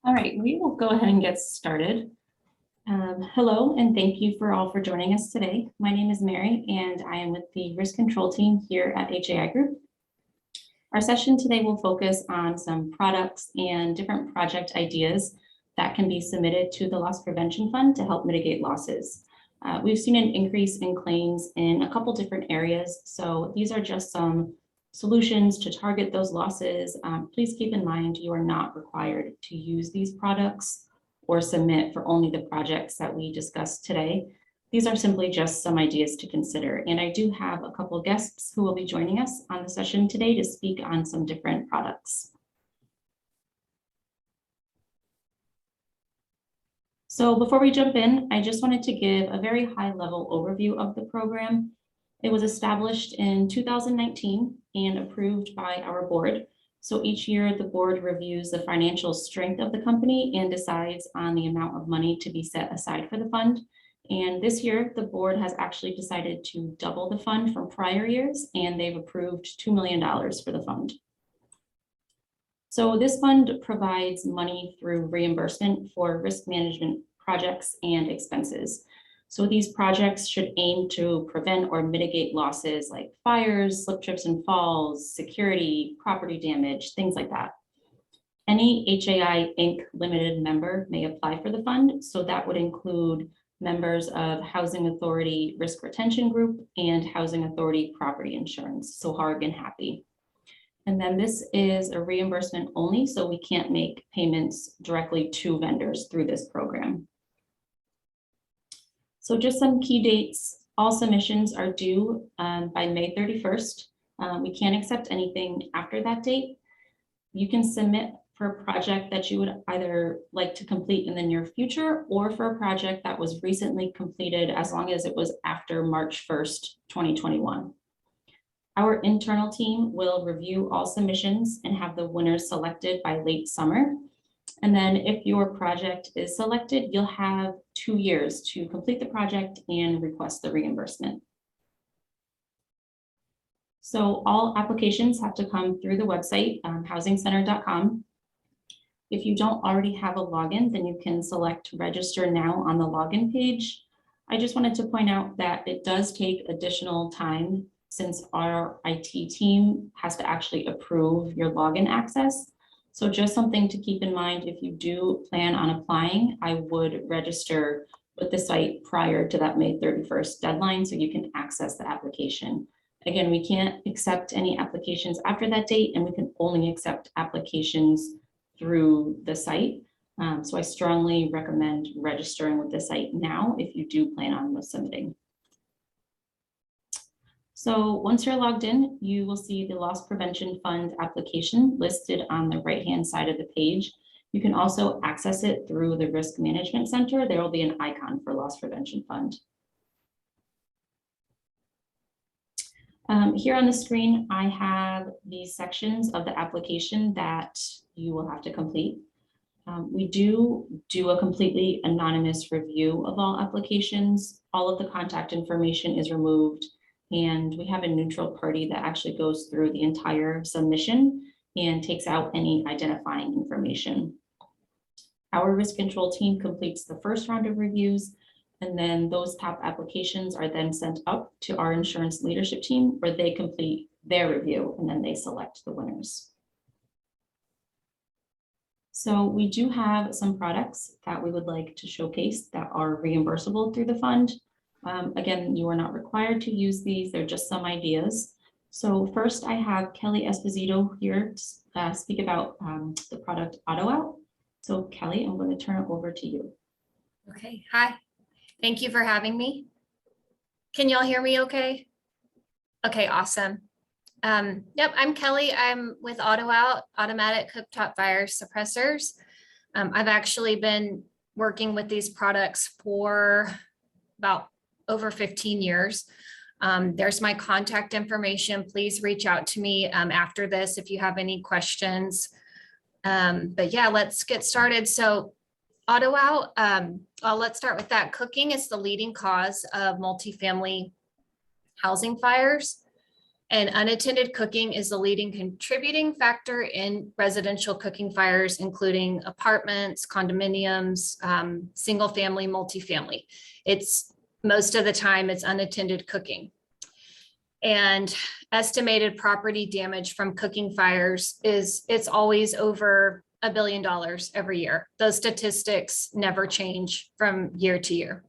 All right, we will go ahead and get started. Hello, and thank you for joining us today. My name is Mary, and I am with the risk control team here at HAI Group. Our session today will focus on some products and different project ideas that can be submitted to the Loss Prevention Fund to help mitigate losses. We've seen an increase in claims in a couple different areas, so these are just some solutions to target those losses. Please keep in mind you are not required to use these products or submit for only the projects that we discussed today. These are simply just some ideas to consider. And I do have a couple of guests who will be joining us on the session today to speak on some different products. So before we jump in, I just wanted to give a very high-level overview of the program. It was established in 2019 and approved by our board. So each year the board reviews the financial strength of the company and decides on the amount of money to be set aside for the fund. And this year the board has actually decided to double the fund from prior years, and they've approved $2 million for the fund. So this fund provides money through reimbursement for risk management projects and expenses. So these projects should aim to prevent or mitigate losses like fires, slip, trips, and falls, security, property damage, things like that. Any HAI Inc. limited member may apply for the fund. So that would include members of Housing Authority Risk Retention Group and Housing Authority Property Insurance, so HARG and HAPPY. And then this is a reimbursement only, so we can't make payments directly to vendors through this program. So just some key dates. All submissions are due by May 31st. We can't accept anything after that date. You can submit for a project that you would either like to complete in the near future or for a project that was recently completed, as long as it was after March 1st, 2021. Our internal team will review all submissions and have the winners selected by late summer. And then if your project is selected, you'll have 2 years to complete the project and request the reimbursement. So all applications have to come through the website, housingcenter.com. If you don't already have a login, then you can select register now on the login page. I just wanted to point out that it does take additional time since our IT team has to actually approve your login access. So just something to keep in mind, if you do plan on applying, I would register with the site prior to that May 31st deadline so you can access the application. Again, we can't accept any applications after that date, and we can only accept applications through the site. So I strongly recommend registering with the site now if you do plan on submitting. So once you're logged in, you will see the Loss Prevention Fund application listed on the right-hand side of the page. You can also access it through the Risk Management Center. There will be an icon for Loss Prevention Fund. Here on the screen, I have these sections of the application that you will have to complete. We do a completely anonymous review of all applications. All of the contact information is removed, and we have a neutral party that actually goes through the entire submission and takes out any identifying information. Our risk control team completes the first round of reviews, and then those top applications are then sent up to our insurance leadership team where they complete their review and then they select the winners. So we do have some products that we would like to showcase that are reimbursable through the fund. Again, you are not required to use these. They're just some ideas. So first I have Kelly Esposito here to speak about the product AutoOut. So Kelly, I'm going to turn it over to you. Okay, hi. Thank you for having me. Can y'all hear me okay? Okay, awesome. Yep, I'm Kelly. I'm with AutoOut, Automatic Cooktop Fire Suppressors. I've actually been working with these products for about over 15 years. There's my contact information. Please reach out to me after this if you have any questions. But yeah, let's get started. So AutoOut, let's start with that. Cooking is the leading cause of multifamily housing fires, and unattended cooking is the leading contributing factor in residential cooking fires, including apartments, condominiums, single family, multifamily. It's most of the time it's unattended cooking. And estimated property damage from cooking fires it's always over $1 billion every year. Those statistics never change from year to year.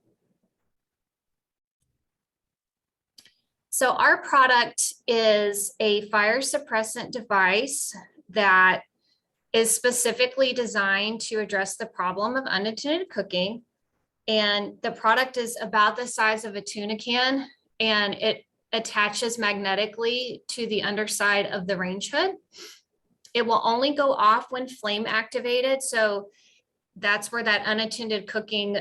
So our product is a fire suppressant device that is specifically designed to address the problem of unattended cooking. And the product is about the size of a tuna can, and it attaches magnetically to the underside of the range hood. It will only go off when flame activated. So that's where that unattended cooking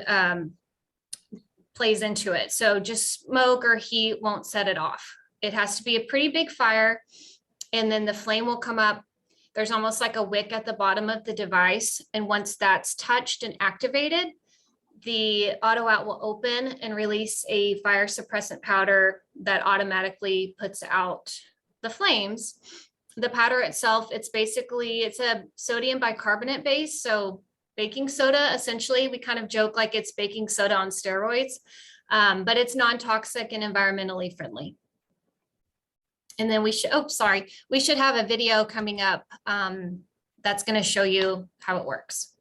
plays into it. So just smoke or heat won't set it off. It has to be a pretty big fire, and then the flame will come up. There's almost like a wick at the bottom of the device. And once that's touched and activated, the AutoOut will open and release a fire suppressant powder that automatically puts out the flames. The powder itself, it's a sodium bicarbonate base. So baking soda, essentially, we kind of joke like it's baking soda on steroids, but it's non-toxic and environmentally friendly. And then we should have a video coming up that's going to show you how it works.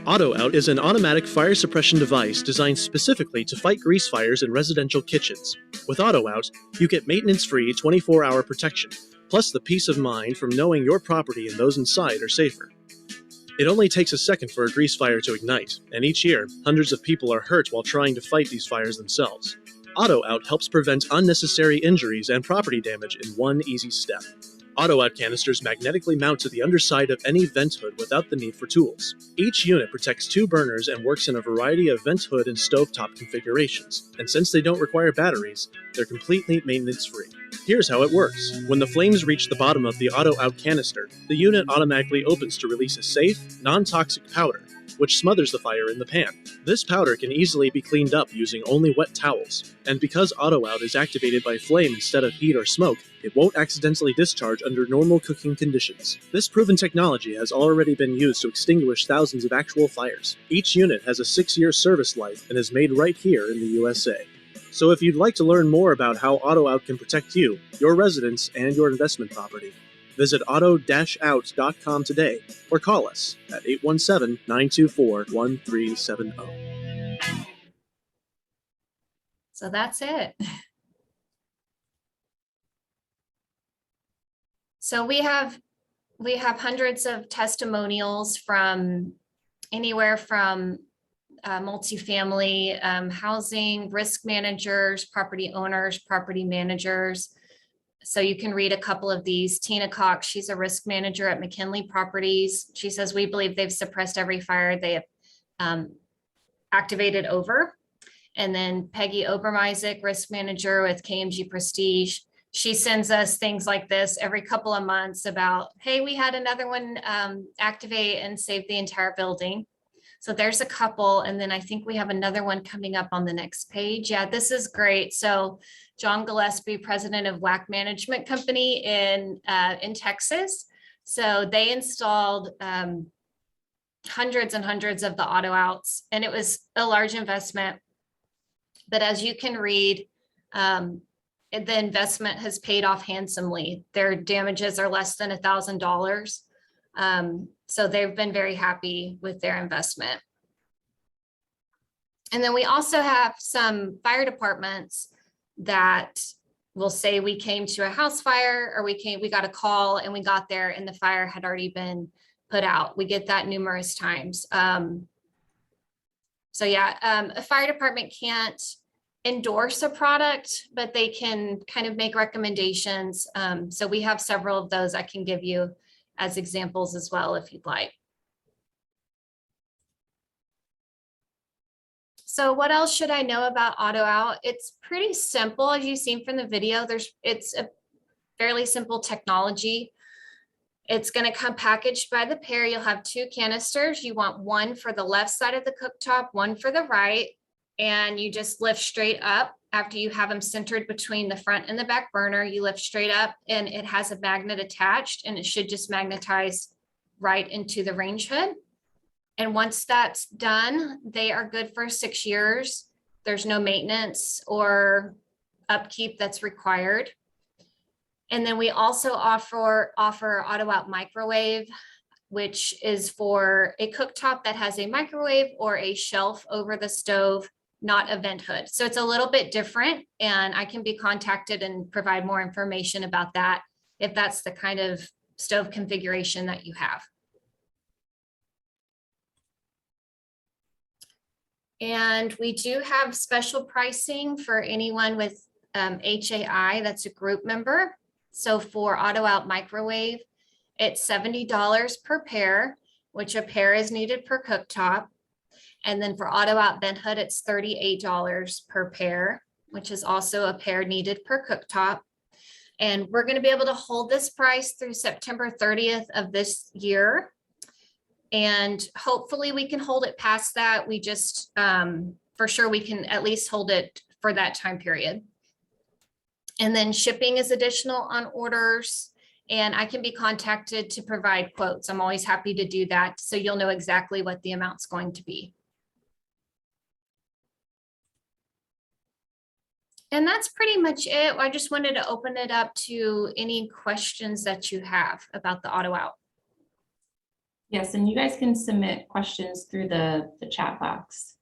AutoOut is an automatic fire suppression device designed specifically to fight grease fires in residential kitchens. With AutoOut, you get maintenance-free 24-hour protection, plus the peace of mind from knowing your property and those inside are safer. It only takes a second for a grease fire to ignite, and each year, hundreds of people are hurt while trying to fight these fires themselves. AutoOut helps prevent unnecessary injuries and property damage in one easy step. AutoOut canisters magnetically mount to the underside of any vent hood without the need for tools. Each unit protects 2 burners and works in a variety of vent hood and stovetop configurations, and since they don't require batteries, they're completely maintenance-free. Here's how it works. When the flames reach the bottom of the AutoOut canister, the unit automatically opens to release a safe, non-toxic powder, which smothers the fire in the pan. This powder can easily be cleaned up using only wet towels, and because AutoOut is activated by flame instead of heat or smoke, it won't accidentally discharge under normal cooking conditions. This proven technology has already been used to extinguish thousands of actual fires. Each unit has a 6-year service life and is made right here in the USA. So if you'd like to learn more about how AutoOut can protect you, your residence, and your investment property, visit auto-out.com today or call us at 817-924-1370. So that's it. So we have hundreds of testimonials from anywhere from multifamily housing, risk managers, property owners, property managers. So you can read a couple of these. Tina Cox, she's a risk manager at McKinley Properties. She says, we believe they've suppressed every fire they have activated over. And then Peggy Obermeisek, risk manager with KMG Prestige. she sends us things like this every couple of months about, hey, we had another one activate and save the entire building. So there's a couple, and then I think we have another one coming up on the next page. Yeah, this is great. So John Gillespie, president of WAC Management Company in Texas. So they installed hundreds and hundreds of the AutoOuts, and it was a large investment. But as you can read, the investment has paid off handsomely. Their damages are less than $1,000. So they've been very happy with their investment. And then we also have some fire departments that will say we came to a house fire, or we got a call and we got there and the fire had already been put out. We get that numerous times. So yeah, a fire department can't endorse a product, but they can kind of make recommendations. So we have several of those I can give you as examples as well, if you'd like. So what else should I know about AutoOut? It's pretty simple. As you've seen from the video, it's a fairly simple technology. It's going to come packaged by the pair. You'll have 2 canisters. You want one for the left side of the cooktop, one for the right, and you just lift straight up. After you have them centered between the front and the back burner, you lift straight up, and it has a magnet attached, and it should just magnetize right into the range hood. And once that's done, they are good for 6 years. There's no maintenance or upkeep that's required. And then we also offer AutoOut microwave, which is for a cooktop that has a microwave or a shelf over the stove, not a vent hood. So it's a little bit different, and I can be contacted and provide more information about that if that's the kind of stove configuration that you have. And we do have special pricing for anyone with HAI, that's a group member. So for AutoOut microwave, it's $70 per pair, which a pair is needed per cooktop. And then for AutoOut vent hood, it's $38 per pair, which is also a pair needed per cooktop. And we're going to be able to hold this price through September 30th of this year. And hopefully we can hold it past that. We just, for sure, we can at least hold it for that time period. And then shipping is additional on orders, and I can be contacted to provide quotes. I'm always happy to do that, so you'll know exactly what the amount's going to be. And that's pretty much it. I just wanted to open it up to any questions that you have about the AutoOut. Yes, and you guys can submit questions through the chat box.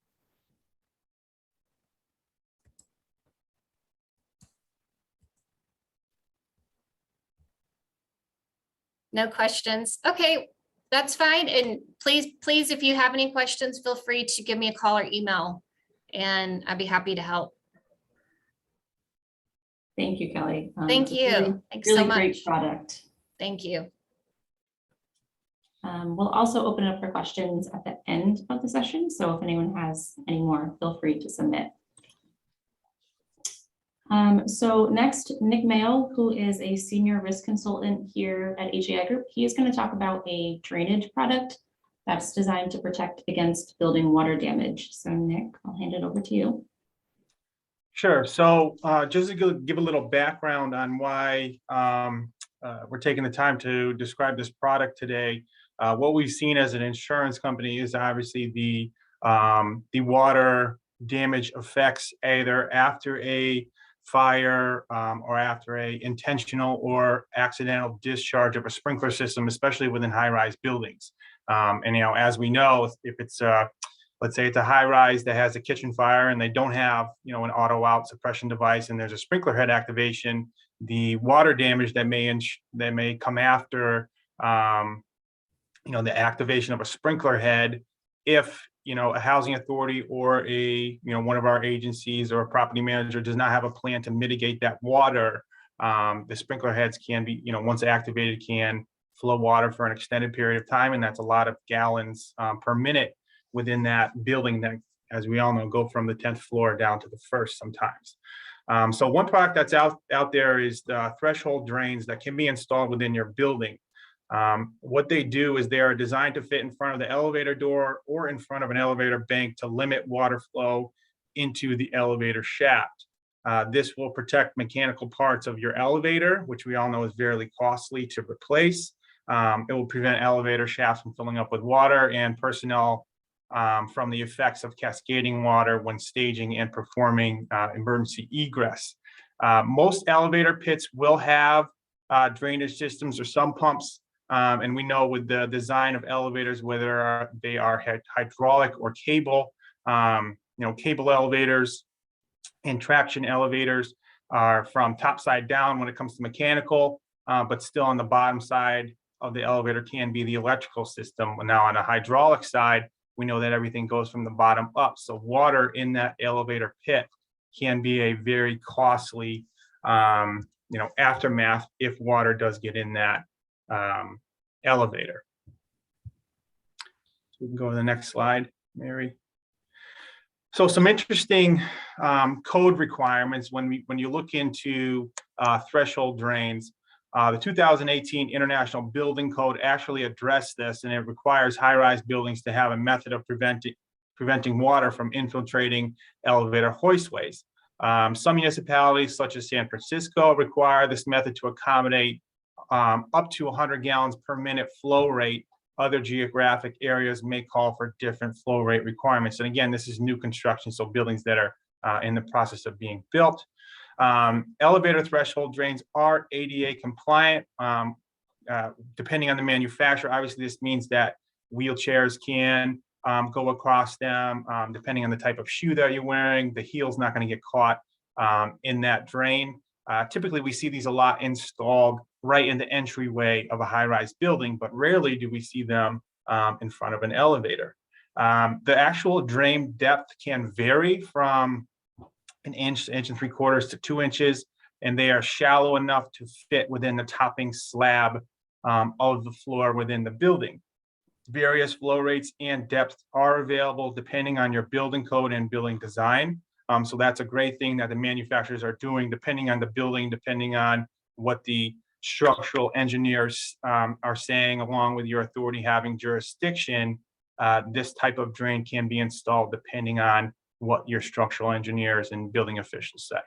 No questions. Okay, that's fine. And please, if you have any questions, feel free to give me a call or email, and I'd be happy to help. Thank you, Kelly. Thank you. Really, Thanks really so much. Great product. Thank you. We'll also open up for questions at the end of the session. So if anyone has any more, feel free to submit. So next, Nick Mayo, who is a senior risk consultant here at HAI Group, he is going to talk about a drainage product that's designed to protect against building water damage. So Nick, I'll hand it over to you. Sure. So just to give a little background on why we're taking the time to describe this product today. What we've seen as an insurance company is obviously the water damage effects either after a fire or after a intentional or accidental discharge of a sprinkler system, especially within high-rise buildings. And as we know, if it's let's say it's a high-rise that has a kitchen fire and they don't have an AutoOut suppression device, and there's a sprinkler head activation, the water damage that may come after the activation of a sprinkler head, if a housing authority or one of our agencies or a property manager does not have a plan to mitigate that water, the sprinkler heads can be, once activated, can flow water for an extended period of time, and that's a lot of gallons per minute within that building that, as we all know, go from the 10th floor down to the first sometimes. So one product that's out there is the threshold drains that can be installed within your building. What they do is they are designed to fit in front of the elevator door or in front of an elevator bank to limit water flow into the elevator shaft. This will protect mechanical parts of your elevator, which we all know is very costly to replace. It will prevent elevator shafts from filling up with water and personnel from the effects of cascading water when staging and performing emergency egress. Most elevator pits will have drainage systems or sump pumps. And we know with the design of elevators, whether they are hydraulic or cable, cable elevators and traction elevators are from top side down when it comes to mechanical, but still on the bottom side of the elevator can be the electrical system. Now on a hydraulic side, we know that everything goes from the bottom up. So water in that elevator pit can be a very costly, aftermath if water does get in that elevator. So we can go to the next slide, Mary. So some interesting code requirements when you look into threshold drains. The 2018 International Building Code actually addressed this, and it requires high-rise buildings to have a method of preventing water from infiltrating elevator hoistways. Some municipalities, such as San Francisco, require this method to accommodate up to 100 gallons per minute flow rate. Other geographic areas may call for different flow rate requirements. And again, this is new construction, so buildings that are in the process of being built. Elevator threshold drains are ADA compliant, depending on the manufacturer. Obviously, this means that wheelchairs can go across them, depending on the type of shoe that you're wearing. The heel's not going to get caught in that drain. Typically, we see these a lot installed right in the entryway of a high-rise building, but rarely do we see them in front of an elevator. The actual drain depth can vary from an inch to 1.75 inches to 2 inches, and they are shallow enough to fit within the topping slab of the floor within the building. Various flow rates and depths are available depending on your building code and building design. So that's a great thing that the manufacturers are doing, depending on the building, depending on what the structural engineers are saying, along with your authority having jurisdiction. This type of drain can be installed depending on what your structural engineers and building officials say.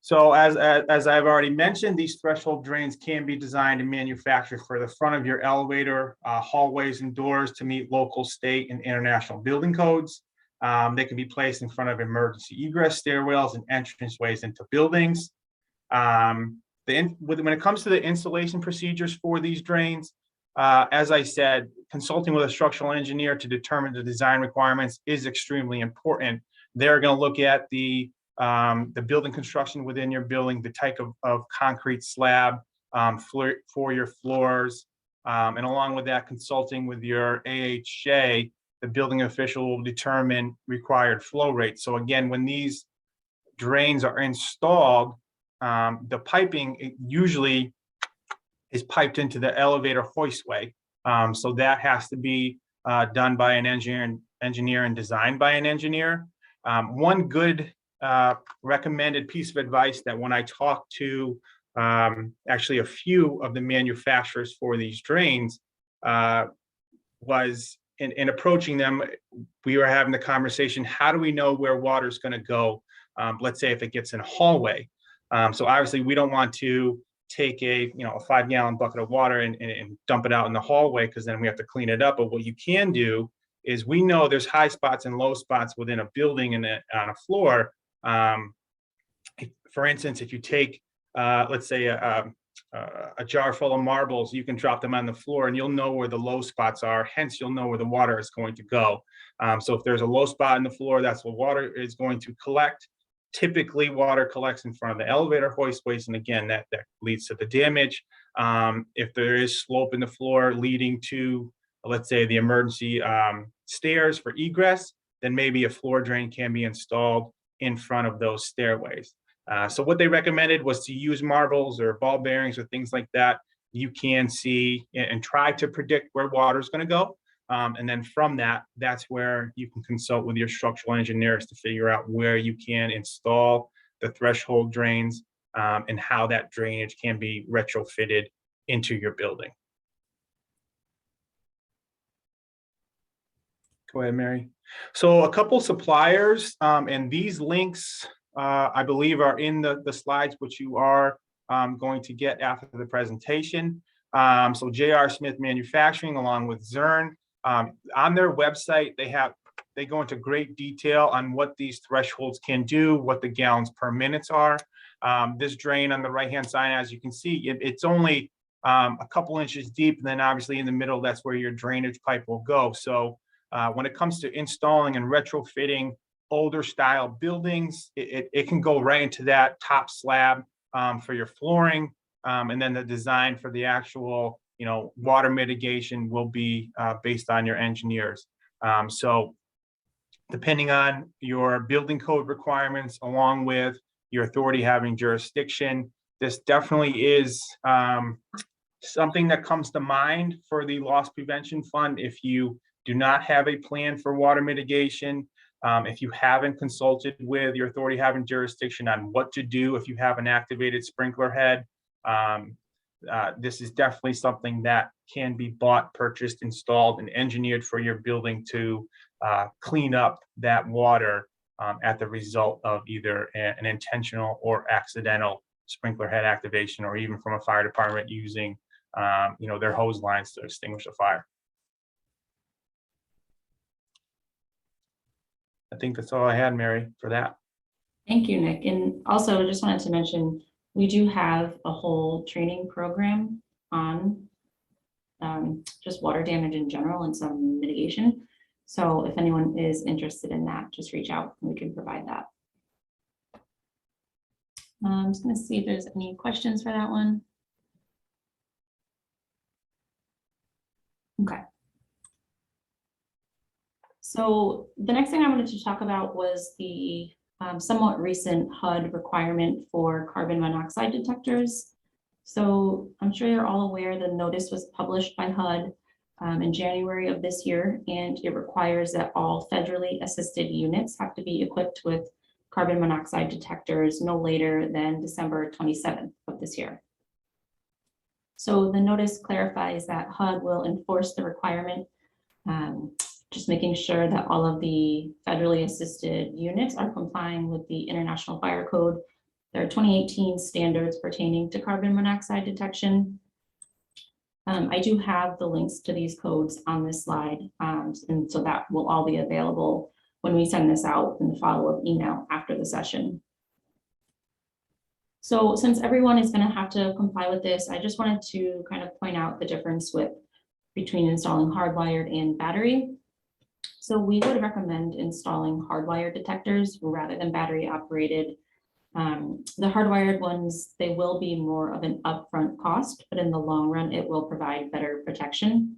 So as I've already mentioned, these threshold drains can be designed and manufactured for the front of your elevator, hallways and doors to meet local, state, and international building codes. They can be placed in front of emergency egress stairwells and entranceways into buildings. When it comes to the installation procedures for these drains, as I said, consulting with a structural engineer to determine the design requirements is extremely important. They're going to look at the building construction within your building, the type of concrete slab for your floors, and along with that, consulting with your AHJ, the building official will determine required flow rates. So again, when these drains are installed, the piping usually is piped into the elevator hoistway. So that has to be done by an engineer and designed by an engineer. One good recommended piece of advice that when I talked to actually a few of the manufacturers for these drains was in approaching them, we were having the conversation, how do we know where water is going to go? Let's say if it gets in a hallway. So obviously we don't want to take a 5-gallon bucket of water and dump it out in the hallway, because then we have to clean it up. But what you can do is, we know there's high spots and low spots within a building and on a floor. For instance, if you take, let's say a jar full of marbles, you can drop them on the floor and you'll know where the low spots are. Hence, you'll know where the water is going to go. So if there's a low spot in the floor, that's where water is going to collect. Typically, water collects in front of the elevator hoistways, and again, that leads to the damage. If there is slope in the floor leading to, let's say, the emergency stairs for egress, then maybe a floor drain can be installed in front of those stairways. So what they recommended was to use marbles or ball bearings or things like that. You can see and try to predict where water is going to go. And then from that, that's where you can consult with your structural engineers to figure out where you can install the threshold drains and how that drainage can be retrofitted into your building. Go ahead, Mary. So a couple suppliers, and these links, I believe, are in the slides, which you are going to get after the presentation. So J.R. Smith Manufacturing, along with Zern, on their website, they go into great detail on what these thresholds can do, what the gallons per minute are. This drain on the right-hand side, as you can see, it's only a couple inches deep, and then obviously in the middle, that's where your drainage pipe will go. So when it comes to installing and retrofitting older style buildings, it can go right into that top slab for your flooring, and then the design for the actual, water mitigation will be based on your engineers. So depending on your building code requirements, along with your authority having jurisdiction, this definitely is something that comes to mind for the loss prevention fund. If you do not have a plan for water mitigation, if you haven't consulted with your authority having jurisdiction on what to do if you have an activated sprinkler head, this is definitely something that can be bought, purchased, installed, and engineered for your building to clean up that water at the result of either an intentional or accidental sprinkler head activation, or even from a fire department using their hose lines to extinguish a fire. I think that's all I had, Mary, for that. Thank you, Nick. And also I just wanted to mention, we do have a whole training program on just water damage in general and some mitigation. So if anyone is interested in that, just reach out and we can provide that. I'm just going to see if there's any questions for that one. Okay. So the next thing I wanted to talk about was the somewhat recent HUD requirement for carbon monoxide detectors. So I'm sure you're all aware the notice was published by HUD in January of this year, and it requires that all federally assisted units have to be equipped with carbon monoxide detectors no later than December 27th of this year. So the notice clarifies that HUD will enforce the requirement, just making sure that all of the federally assisted units are complying with the International Fire Code. There are 2018 standards pertaining to carbon monoxide detection. I do have the links to these codes on this slide, and so that will all be available when we send this out in the follow-up email after the session. So since everyone is going to have to comply with this, I just wanted to kind of point out the difference between installing hardwired and battery. So we would recommend installing hardwired detectors rather than battery operated. The hardwired ones, they will be more of an upfront cost, but in the long run, it will provide better protection.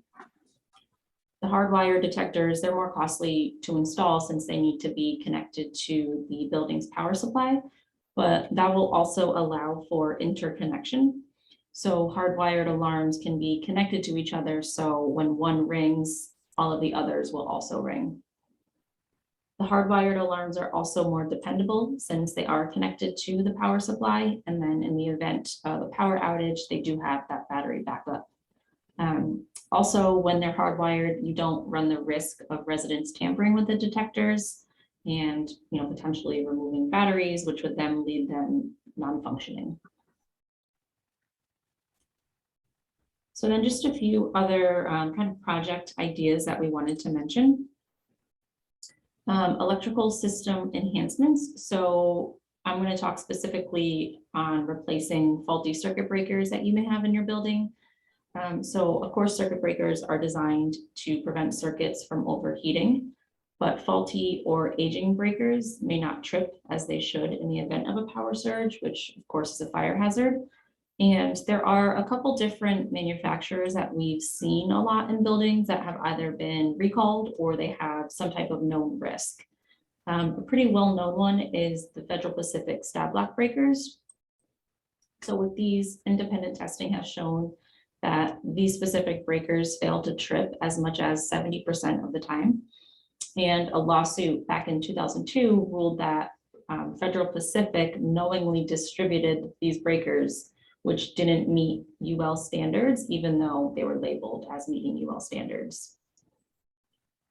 The hardwired detectors, they're more costly to install since they need to be connected to the building's power supply, but that will also allow for interconnection. So hardwired alarms can be connected to each other, so when one rings, all of the others will also ring. The hardwired alarms are also more dependable since they are connected to the power supply, and then in the event of a power outage, they do have that battery backup. Also, when they're hardwired, you don't run the risk of residents tampering with the detectors and potentially removing batteries, which would then leave them non-functioning. So then just a few other kind of project ideas that we wanted to mention. Electrical system enhancements. So I'm going to talk specifically on replacing faulty circuit breakers that you may have in your building. So of course, circuit breakers are designed to prevent circuits from overheating, but faulty or aging breakers may not trip as they should in the event of a power surge, which of course is a fire hazard. And there are a couple different manufacturers that we've seen a lot in buildings that have either been recalled or they have some type of known risk. A pretty well-known one is the Federal Pacific stab lock breakers. So with these, independent testing has shown that these specific breakers failed to trip as much as 70% of the time. And a lawsuit back in 2002 ruled that Federal Pacific knowingly distributed these breakers, which didn't meet UL standards, even though they were labeled as meeting UL standards.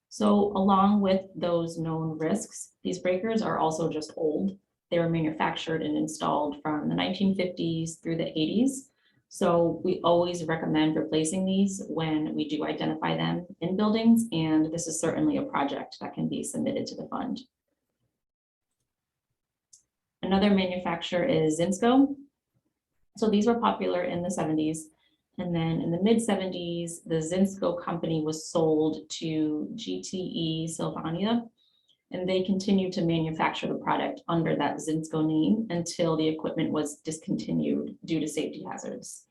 So along with those known risks, these breakers are also just old. They were manufactured and installed from the 1950s through the 80s. So we always recommend replacing these when we do identify them in buildings, and this is certainly a project that can be submitted to the fund. Another manufacturer is Zinsco. So these were popular in the 70s. And then in the mid 70s, the Zinsco company was sold to GTE Sylvania, and they continued to manufacture the product under that Zinsco name until the equipment was discontinued due to safety hazards.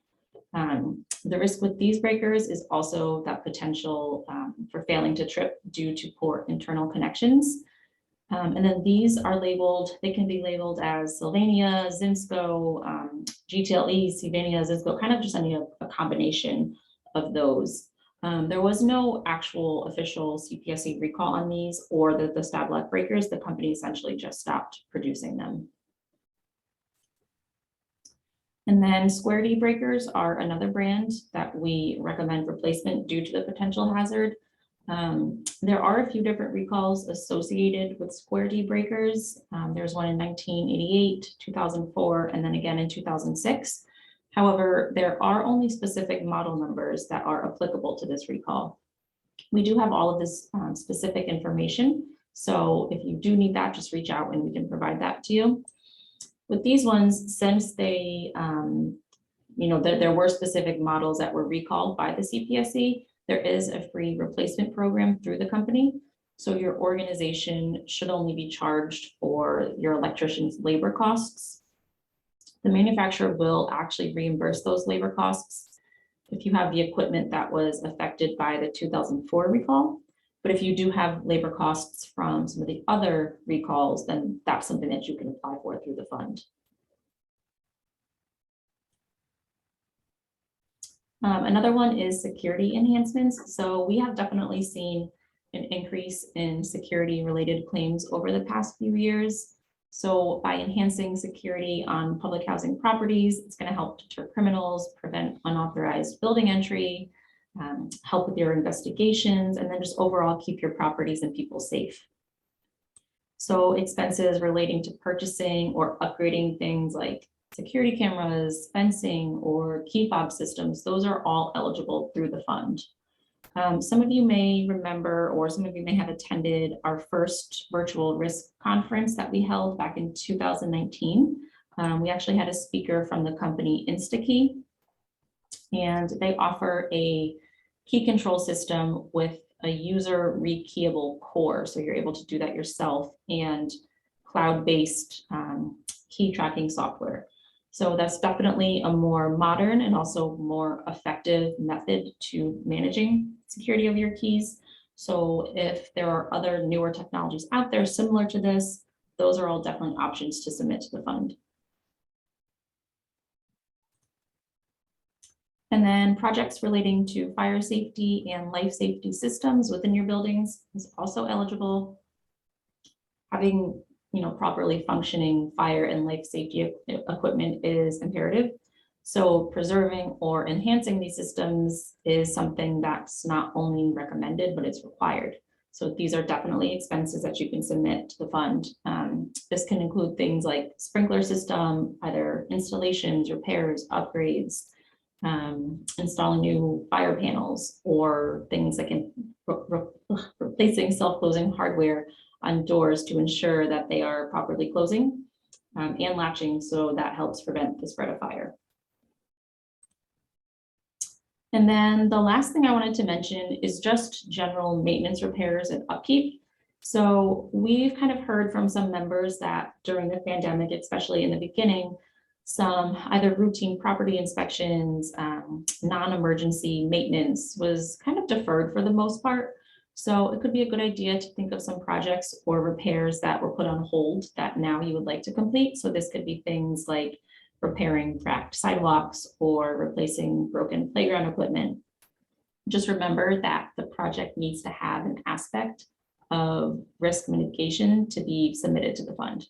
The risk with these breakers is also that potential for failing to trip due to poor internal connections. And then these are labeled, they can be labeled as Sylvania, Zinsco, GTLE, Sylvania, Zinsco, kind of just a combination of those. There was no actual official CPSC recall on these or the stab lock breakers. The company essentially just stopped producing them. And then square D breakers are another brand that we recommend replacement due to the potential hazard. There are a few different recalls associated with square D breakers. There's one in 1988, 2004, and then again in 2006. However, there are only specific model numbers that are applicable to this recall. We do have all of this specific information. So if you do need that, just reach out and we can provide that to you. With these ones, since they, there were specific models that were recalled by the CPSC, there is a free replacement program through the company. So your organization should only be charged for your electrician's labor costs. The manufacturer will actually reimburse those labor costs if you have the equipment that was affected by the 2004 recall. But if you do have labor costs from some of the other recalls, then that's something that you can apply for through the fund. Another one is security enhancements. So we have definitely seen an increase in security related claims over the past few years. So by enhancing security on public housing properties, it's going to help deter criminals, prevent unauthorized building entry, help with your investigations, and then just overall keep your properties and people safe. So expenses relating to purchasing or upgrading things like security cameras, fencing, or key fob systems, those are all eligible through the fund. Some of you may remember, or some of you may have attended our first virtual risk conference that we held back in 2019. We actually had a speaker from the company InstaKey, and they offer a key control system with a user rekeyable core. So you're able to do that yourself, and cloud-based key tracking software. So that's definitely a more modern and also more effective method to managing security of your keys. So if there are other newer technologies out there similar to this, those are all definitely options to submit to the fund. And then projects relating to fire safety and life safety systems within your buildings is also eligible. Having properly functioning fire and life safety equipment is imperative. So preserving or enhancing these systems is something that's not only recommended, but it's required. So these are definitely expenses that you can submit to the fund. This can include things like sprinkler system, either installations, repairs, upgrades, installing new fire panels, or things like replacing self-closing hardware on doors to ensure that they are properly closing, and latching, so that helps prevent the spread of fire. And then the last thing I wanted to mention is just general maintenance, repairs, and upkeep. So we've kind of heard from some members that during the pandemic, especially in the beginning, some either routine property inspections, non-emergency maintenance was kind of deferred for the most part. So it could be a good idea to think of some projects or repairs that were put on hold that now you would like to complete. So this could be things like repairing cracked sidewalks or replacing broken playground equipment. Just remember that the project needs to have an aspect of risk mitigation to be submitted to the fund.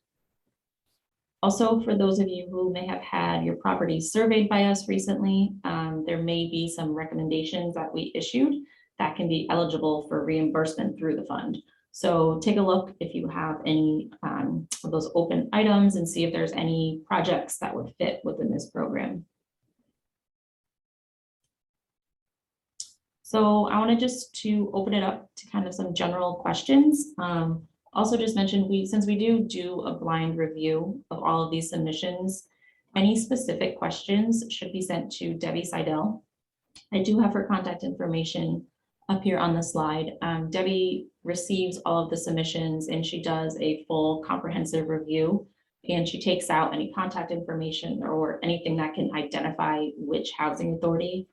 Also, for those of you who may have had your properties surveyed by us recently, there may be some recommendations that we issued that can be eligible for reimbursement through the fund. So take a look if you have any of those open items and see if there's any projects that would fit within this program. So I wanted just to open it up to kind of some general questions. Also just mentioned, since we do a blind review of all of these submissions, any specific questions should be sent to Debbie Seidel. I do have her contact information up here on the slide. Debbie receives all of the submissions and she does a full comprehensive review, and she takes out any contact information or anything that can identify which housing authority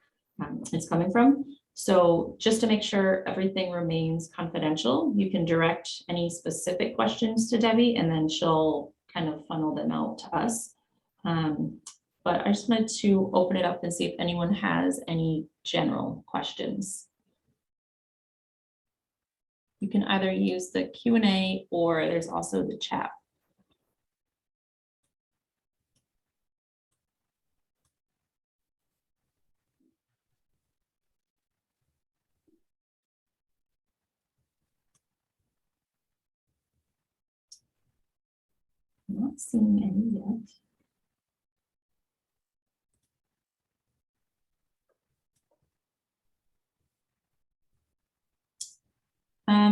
it's coming from. So just to make sure everything remains confidential, you can direct any specific questions to Debbie and then she'll kind of funnel them out to us. But I just wanted to open it up and see if anyone has any general questions. You can either use the Q&A or there's also the chat. I'm not seeing any yet.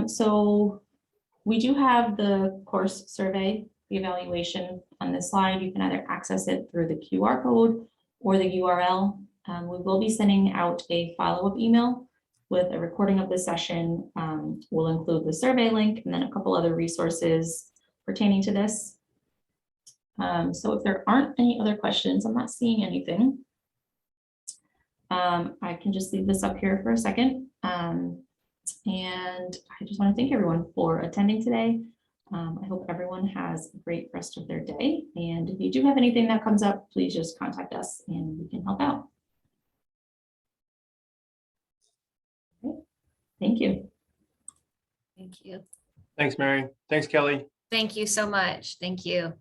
So we do have the course survey, the evaluation on this slide. You can either access it through the QR code or the URL. We will be sending out a follow-up email with a recording of the session. We'll include the survey link and then a couple other resources pertaining to this. So if there aren't any other questions, I'm not seeing anything. I can just leave this up here for a second. And I just want to thank everyone for attending today. I hope everyone has a great rest of their day. And if you do have anything that comes up, please just contact us and we can help out. Okay. Thank you. Thank you. Thanks, Mary. Thanks, Kelly. Thank you so much. Thank you.